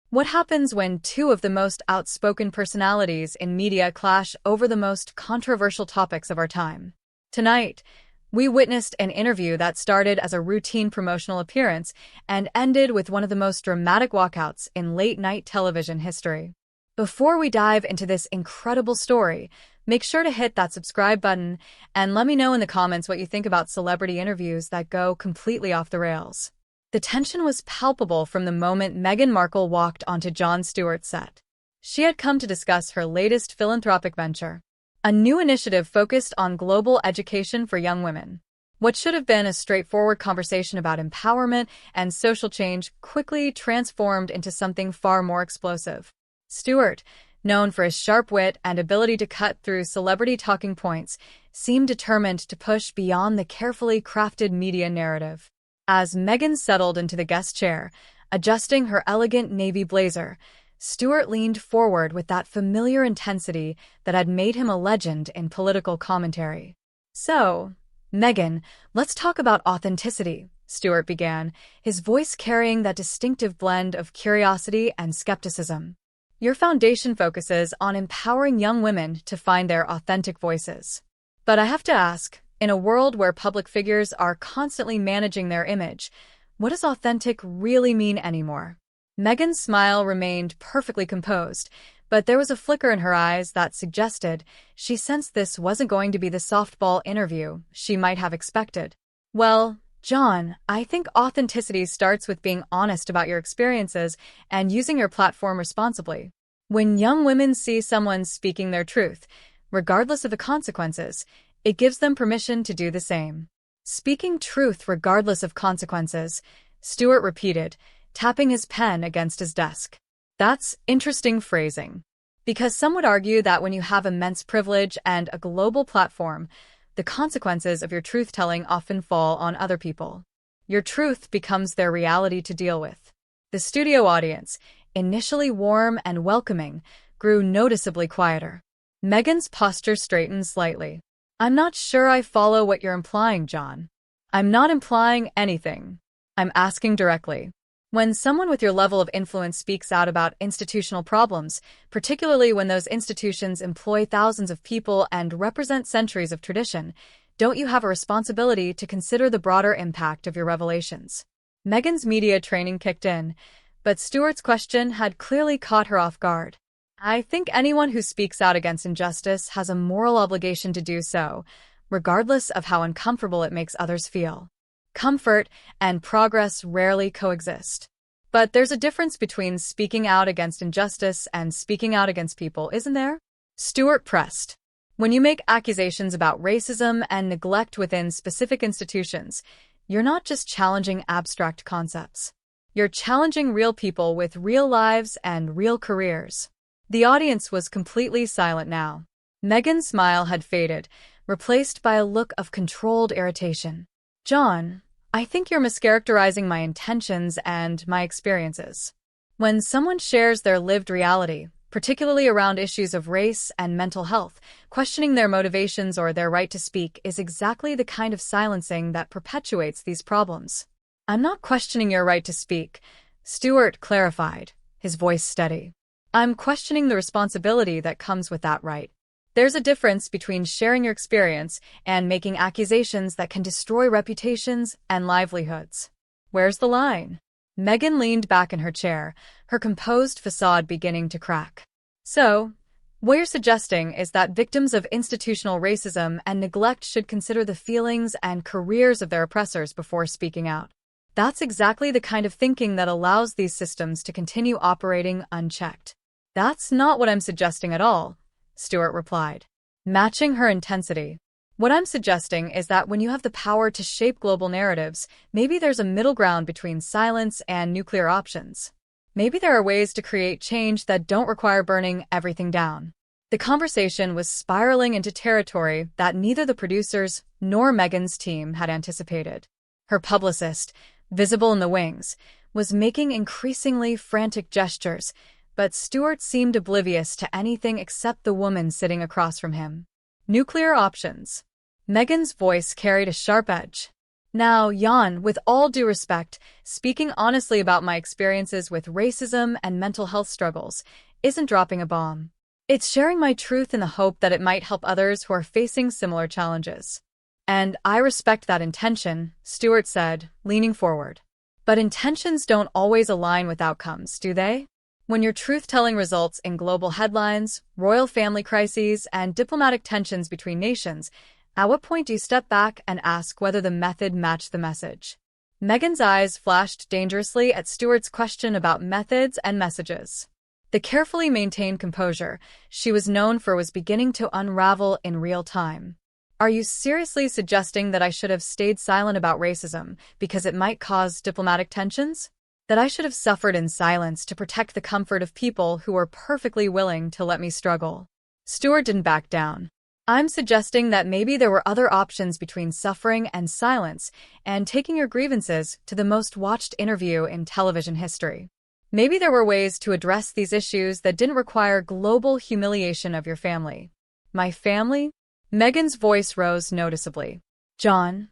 What happens when two of the most outspoken personalities in media clash over the most controversial topics of our time? Tonight, we witnessed an interview that started as a routine promotional appearance and ended with one of the most dramatic walkouts in late-night television history. Before we dive into this incredible story, make sure to hit that subscribe button and let me know in the comments what you think about celebrity interviews that go completely off the rails. The tension was palpable from the moment Meghan Markle walked onto Jon Stewart's set. She had come to discuss her latest philanthropic venture, a new initiative focused on global education for young women. What should have been a straightforward conversation about empowerment and social change quickly transformed into something far more explosive. Stewart, known for his sharp wit and ability to cut through celebrity talking points, seemed determined to push beyond the carefully crafted media narrative. As Meghan settled into the guest chair, adjusting her elegant navy blazer, Stewart leaned forward with that familiar intensity that had made him a legend in political commentary. "So, Meghan, let's talk about authenticity," Stewart began, his voice carrying that distinctive blend of curiosity and skepticism. "Your foundation focuses on empowering young women to find their authentic voices. But I have to ask, in a world where public figures are constantly managing their image, what does authentic really mean anymore?" Meghan's smile remained perfectly composed, but there was a flicker in her eyes that suggested she sensed this wasn't going to be the softball interview she might have expected. "Well, Jon, I think authenticity starts with being honest about your experiences and using your platform responsibly. When young women see someone speaking their truth, regardless of the consequences, it gives them permission to do the same." "Speaking truth regardless of consequences," Stewart repeated, tapping his pen against his desk. "That's interesting phrasing. Because some would argue that when you have immense privilege and a global platform, the consequences of your truth-telling often fall on other people. Your truth becomes their reality to deal with." The studio audience, initially warm and welcoming, grew noticeably quieter. Meghan's posture straightened slightly. "I'm not sure I follow what you're implying, Jon." "I'm not implying anything. I'm asking directly. When someone with your level of influence speaks out about institutional problems, particularly when those institutions employ thousands of people and represent centuries of tradition, don't you have a responsibility to consider the broader impact of your revelations?" Meghan's media training kicked in, but Stewart's question had clearly caught her off guard. "I think anyone who speaks out against injustice has a moral obligation to do so, regardless of how uncomfortable it makes others feel. Comfort and progress rarely coexist. But there's a difference between speaking out against injustice and speaking out against people, isn't there?" Stewart pressed. "When you make accusations about racism and neglect within specific institutions, you're not just challenging abstract concepts. You're challenging real people with real lives and real careers." The audience was completely silent now. Meghan's smile had faded, replaced by a look of controlled irritation. "Jon, I think you're mischaracterizing my intentions and my experiences. When someone shares their lived reality, particularly around issues of race and mental health, questioning their motivations or their right to speak is exactly the kind of silencing that perpetuates these problems." "I'm not questioning your right to speak," Stewart clarified, his voice steady. "I'm questioning the responsibility that comes with that right. There's a difference between sharing your experience and making accusations that can destroy reputations and livelihoods. Where's the line?" Meghan leaned back in her chair, her composed facade beginning to crack. "So, what you're suggesting is that victims of institutional racism and neglect should consider the feelings and careers of their oppressors before speaking out. That's exactly the kind of thinking that allows these systems to continue operating unchecked." "That's not what I'm suggesting at all," Stewart replied, matching her intensity. "What I'm suggesting is that when you have the power to shape global narratives, maybe there's a middle ground between silence and nuclear options. Maybe there are ways to create change that don't require burning everything down." The conversation was spiraling into territory that neither the producers nor Meghan's team had anticipated. Her publicist, visible in the wings, was making increasingly frantic gestures, but Stewart seemed oblivious to anything except the woman sitting across from him. "Nuclear options." Meghan's voice carried a sharp edge. Now, Jan, with all due respect, speaking honestly about my experiences with racism and mental health struggles isn't dropping a bomb. It's sharing my truth in the hope that it might help others who are facing similar challenges. And I respect that intention, Stewart said, leaning forward. But intentions don't always align with outcomes, do they? When your truth-telling results in global headlines, royal family crises, and diplomatic tensions between nations, at what point do you step back and ask whether the method matched the message? Meghan's eyes flashed dangerously at Stewart's question about methods and messages. The carefully maintained composure she was known for was beginning to unravel in real time. Are you seriously suggesting that I should have stayed silent about racism because it might cause diplomatic tensions? That I should have suffered in silence to protect the comfort of people who were perfectly willing to let me struggle? Stewart didn't back down. I'm suggesting that maybe there were other options between suffering and silence and taking your grievances to the most watched interview in television history. Maybe there were ways to address these issues that didn't require global humiliation of your family. My family? Meghan's voice rose noticeably. Jon,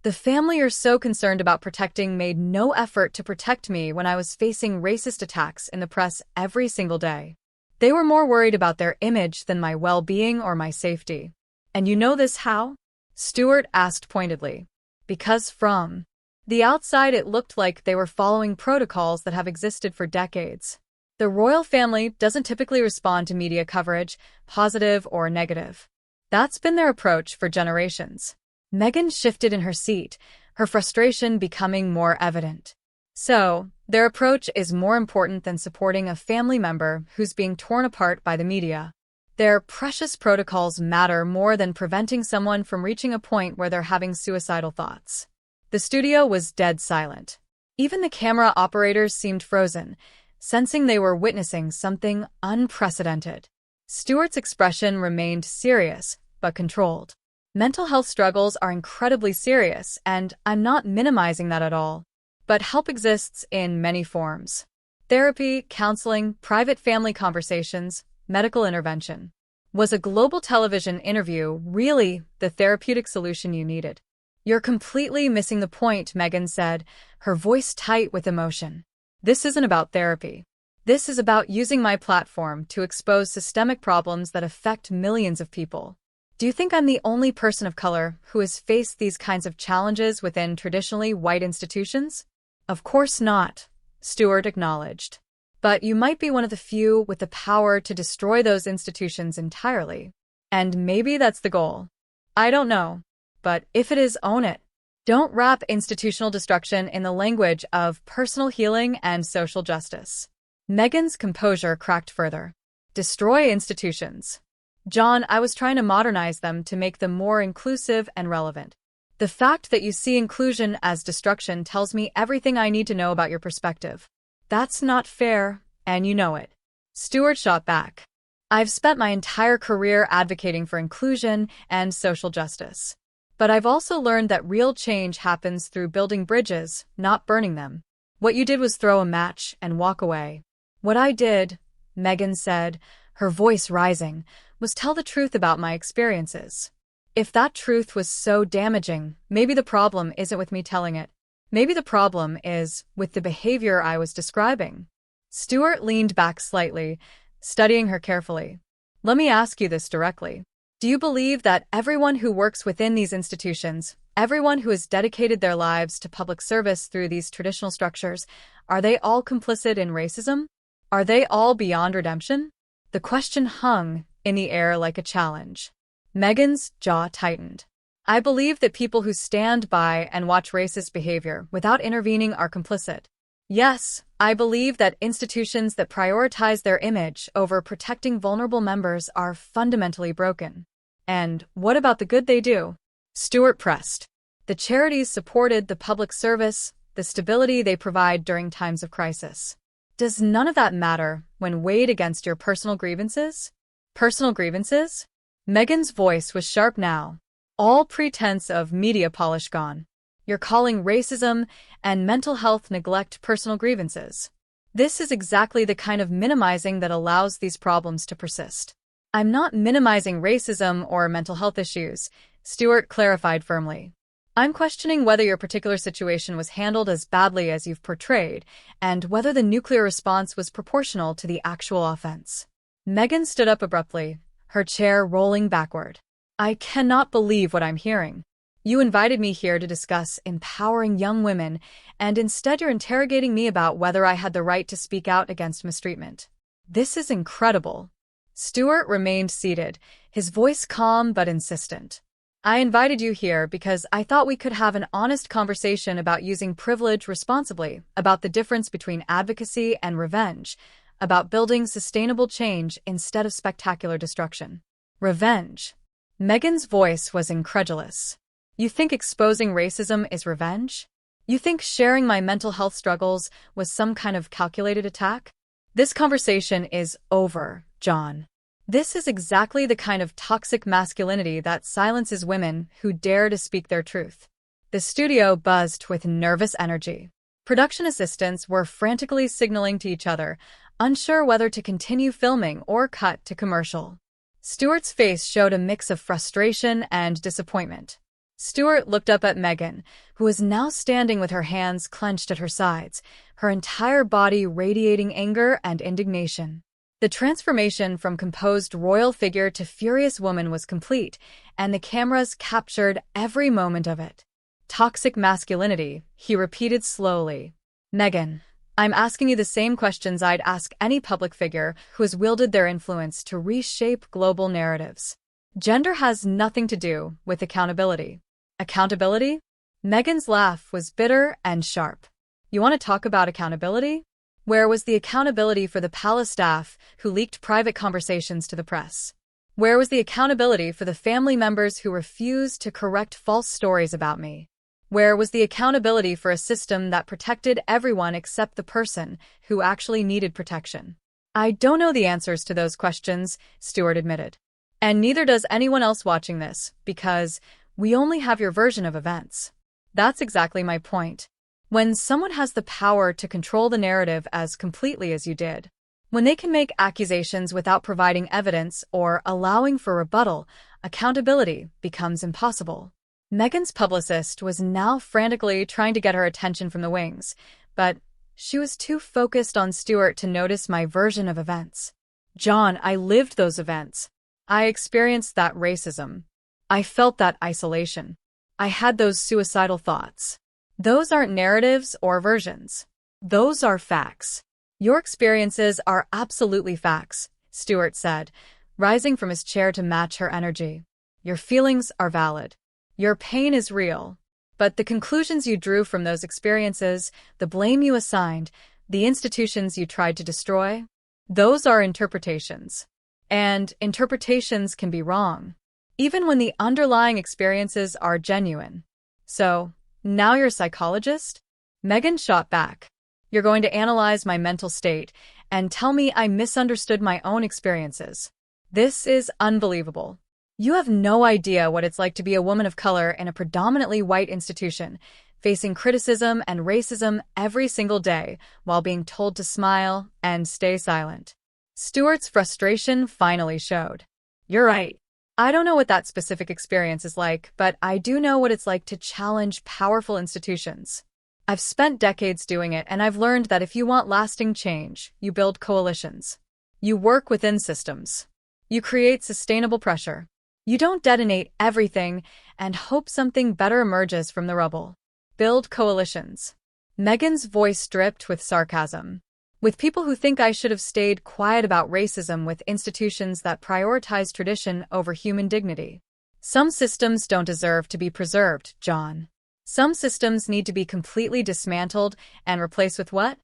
the family you're so concerned about protecting made no effort to protect me when I was facing racist attacks in the press every single day. They were more worried about their image than my well-being or my safety. And you know this how? Stewart asked pointedly. Because from the outside it looked like they were following protocols that have existed for decades. The royal family doesn't typically respond to media coverage, positive or negative. That's been their approach for generations. Meghan shifted in her seat, her frustration becoming more evident. So, their approach is more important than supporting a family member who's being torn apart by the media. Their precious protocols matter more than preventing someone from reaching a point where they're having suicidal thoughts. The studio was dead silent. Even the camera operators seemed frozen, sensing they were witnessing something unprecedented. Stewart's expression remained serious, but controlled. Mental health struggles are incredibly serious, and I'm not minimizing that at all. But help exists in many forms. Therapy, counseling, private family conversations, medical intervention. Was a global television interview really the therapeutic solution you needed? You're completely missing the point, Meghan said, her voice tight with emotion. This isn't about therapy. This is about using my platform to expose systemic problems that affect millions of people. Do you think I'm the only person of color who has faced these kinds of challenges within traditionally white institutions? Of course not, Stewart acknowledged. But you might be one of the few with the power to destroy those institutions entirely. And maybe that's the goal. I don't know. But if it is, own it. Don't wrap institutional destruction in the language of personal healing and social justice. Meghan's composure cracked further. Destroy institutions. Jon, I was trying to modernize them to make them more inclusive and relevant. The fact that you see inclusion as destruction tells me everything I need to know about your perspective. That's not fair, and you know it. Stewart shot back. I've spent my entire career advocating for inclusion and social justice. But I've also learned that real change happens through building bridges, not burning them. What you did was throw a match and walk away. What I did, Meghan said, her voice rising, was tell the truth about my experiences. If that truth was so damaging, maybe the problem isn't with me telling it. Maybe the problem is with the behavior I was describing. Stewart leaned back slightly, studying her carefully. Let me ask you this directly. Do you believe that everyone who works within these institutions, everyone who has dedicated their lives to public service through these traditional structures, are they all complicit in racism? Are they all beyond redemption? The question hung in the air like a challenge. Meghan's jaw tightened. I believe that people who stand by and watch racist behavior without intervening are complicit. Yes, I believe that institutions that prioritize their image over protecting vulnerable members are fundamentally broken. And what about the good they do? Stewart pressed. The charities supported the public service, the stability they provide during times of crisis. Does none of that matter when weighed against your personal grievances? Personal grievances? Meghan's voice was sharp now. All pretense of media polish gone. You're calling racism and mental health neglect personal grievances. This is exactly the kind of minimizing that allows these problems to persist. I'm not minimizing racism or mental health issues, Stewart clarified firmly. I'm questioning whether your particular situation was handled as badly as you've portrayed, and whether the nuclear response was proportional to the actual offense. Meghan stood up abruptly, her chair rolling backward. I cannot believe what I'm hearing. You invited me here to discuss empowering young women, and instead you're interrogating me about whether I had the right to speak out against mistreatment. This is incredible. Stewart remained seated, his voice calm but insistent. I invited you here because I thought we could have an honest conversation about using privilege responsibly, about the difference between advocacy and revenge, about building sustainable change instead of spectacular destruction. Revenge. Meghan's voice was incredulous. You think exposing racism is revenge? You think sharing my mental health struggles was some kind of calculated attack? This conversation is over, Jon. This is exactly the kind of toxic masculinity that silences women who dare to speak their truth. The studio buzzed with nervous energy. Production assistants were frantically signaling to each other, unsure whether to continue filming or cut to commercial. Stewart's face showed a mix of frustration and disappointment. Stewart looked up at Meghan, who was now standing with her hands clenched at her sides, her entire body radiating anger and indignation. The transformation from composed royal figure to furious woman was complete, and the cameras captured every moment of it. Toxic masculinity, he repeated slowly. Meghan, I'm asking you the same questions I'd ask any public figure who has wielded their influence to reshape global narratives. Gender has nothing to do with accountability. Accountability? Meghan's laugh was bitter and sharp. You want to talk about accountability? Where was the accountability for the palace staff who leaked private conversations to the press? Where was the accountability for the family members who refused to correct false stories about me? Where was the accountability for a system that protected everyone except the person who actually needed protection? I don't know the answers to those questions, Stewart admitted. And neither does anyone else watching this, because we only have your version of events. That's exactly my point. When someone has the power to control the narrative as completely as you did, when they can make accusations without providing evidence or allowing for rebuttal, accountability becomes impossible. Meghan's publicist was now frantically trying to get her attention from the wings, but she was too focused on Stewart to notice my version of events. Jon, I lived those events. I experienced that racism. I felt that isolation. I had those suicidal thoughts. Those aren't narratives or versions. Those are facts. Your experiences are absolutely facts, Stewart said, rising from his chair to match her energy. Your feelings are valid. Your pain is real. But the conclusions you drew from those experiences, the blame you assigned, the institutions you tried to destroy, those are interpretations. And interpretations can be wrong, even when the underlying experiences are genuine. So, now you're a psychologist? Meghan shot back. You're going to analyze my mental state and tell me I misunderstood my own experiences. This is unbelievable. You have no idea what it's like to be a woman of color in a predominantly white institution, facing criticism and racism every single day while being told to smile and stay silent. Stewart's frustration finally showed. You're right. I don't know what that specific experience is like, but I do know what it's like to challenge powerful institutions. I've spent decades doing it, and I've learned that if you want lasting change, you build coalitions. You work within systems. You create sustainable pressure. You don't detonate everything and hope something better emerges from the rubble. Build coalitions. Meghan's voice dripped with sarcasm. With people who think I should have stayed quiet about racism, with institutions that prioritize tradition over human dignity. Some systems don't deserve to be preserved, Jon. Some systems need to be completely dismantled and replaced with what?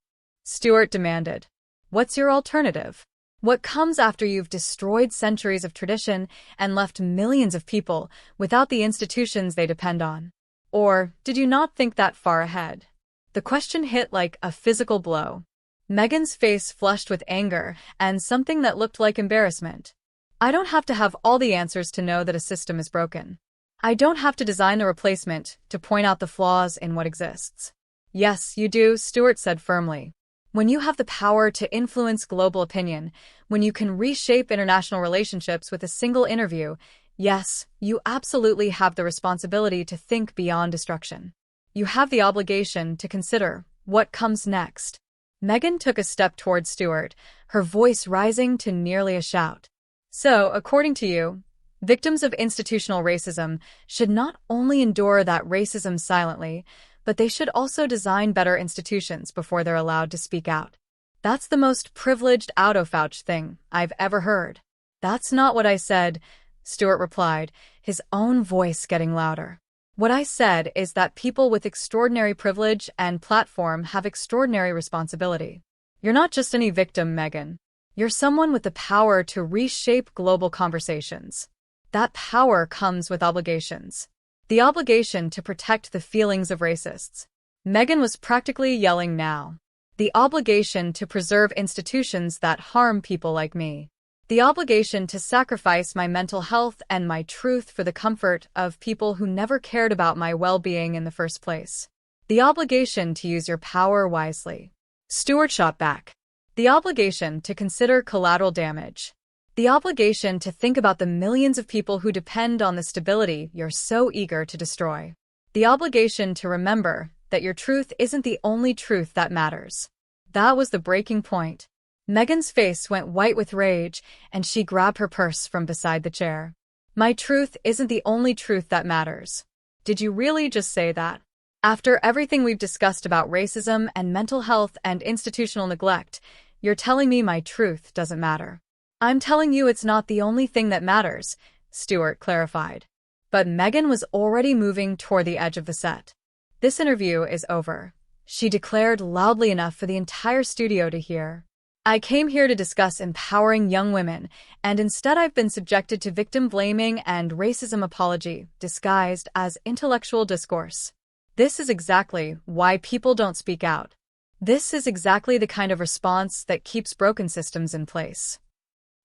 Stewart demanded. What's your alternative? What comes after you've destroyed centuries of tradition and left millions of people without the institutions they depend on? Or did you not think that far ahead? The question hit like a physical blow. Meghan's face flushed with anger and something that looked like embarrassment. I don't have to have all the answers to know that a system is broken. I don't have to design the replacement to point out the flaws in what exists. Yes, you do, Stewart said firmly. When you have the power to influence global opinion, when you can reshape international relationships with a single interview, Yes, you absolutely have the responsibility to think beyond destruction. You have the obligation to consider what comes next. Meghan took a step towards Stewart, her voice rising to nearly a shout. So, according to you, victims of institutional racism should not only endure that racism silently, but they should also design better institutions before they're allowed to speak out. That's the most privileged out-of-ouch thing I've ever heard. That's not what I said, Stewart replied, his own voice getting louder. What I said is that people with extraordinary privilege and platform have extraordinary responsibility. You're not just any victim, Meghan. You're someone with the power to reshape global conversations. That power comes with obligations. The obligation to protect the feelings of racists. Meghan was practically yelling now. The obligation to preserve institutions that harm people like me. The obligation to sacrifice my mental health and my truth for the comfort of people who never cared about my well-being in the first place. The obligation to use your power wisely. Stewart shot back. The obligation to consider collateral damage. The obligation to think about the millions of people who depend on the stability you're so eager to destroy. The obligation to remember that your truth isn't the only truth that matters. That was the breaking point. Meghan's face went white with rage, and she grabbed her purse from beside the chair. My truth isn't the only truth that matters. Did you really just say that? After everything we've discussed about racism and mental health and institutional neglect, you're telling me my truth doesn't matter. I'm telling you it's not the only thing that matters, Stewart clarified. But Meghan was already moving toward the edge of the set. This interview is over, she declared loudly enough for the entire studio to hear. I came here to discuss empowering young women, and instead I've been subjected to victim blaming and racism apology, disguised as intellectual discourse. This is exactly why people don't speak out. This is exactly the kind of response that keeps broken systems in place.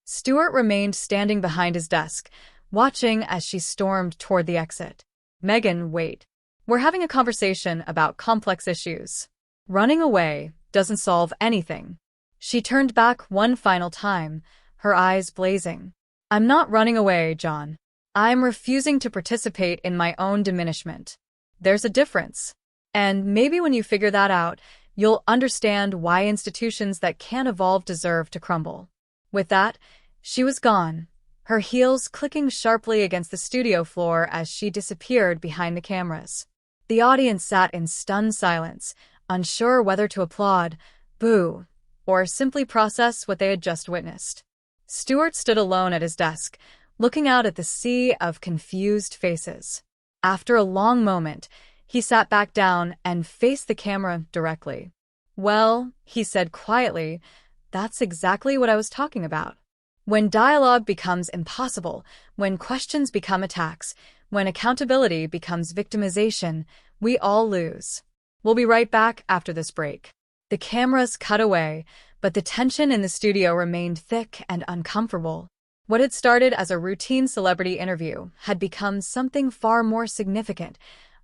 Stewart remained standing behind his desk, watching as she stormed toward the exit. Meghan, wait. We're having a conversation about complex issues. Running away doesn't solve anything. She turned back one final time, her eyes blazing. I'm not running away, Jon. I'm refusing to participate in my own diminishment. There's a difference. And maybe when you figure that out, you'll understand why institutions that can't evolve deserve to crumble. With that, she was gone, her heels clicking sharply against the studio floor as she disappeared behind the cameras. The audience sat in stunned silence, unsure whether to applaud, boo, or simply process what they had just witnessed. Stewart stood alone at his desk, looking out at the sea of confused faces. After a long moment, he sat back down and faced the camera directly. Well, he said quietly, that's exactly what I was talking about. When dialogue becomes impossible, when questions become attacks, when accountability becomes victimization, we all lose. We'll be right back after this break. The cameras cut away, but the tension in the studio remained thick and uncomfortable. What had started as a routine celebrity interview had become something far more significant,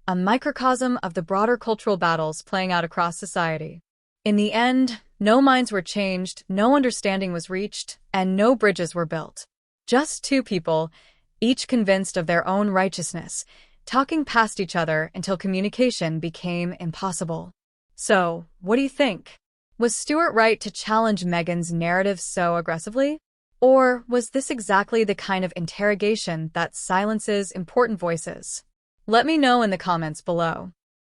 a microcosm of the broader cultural battles playing out across society. In the end, no minds were changed, no understanding was reached, and no bridges were built. Just two people, each convinced of their own righteousness, talking past each other until communication became impossible. So, what do you think? Was Stewart right to challenge Meghan's narrative so aggressively? Or was this exactly the kind of interrogation that silences important voices? Let me know in the comments below.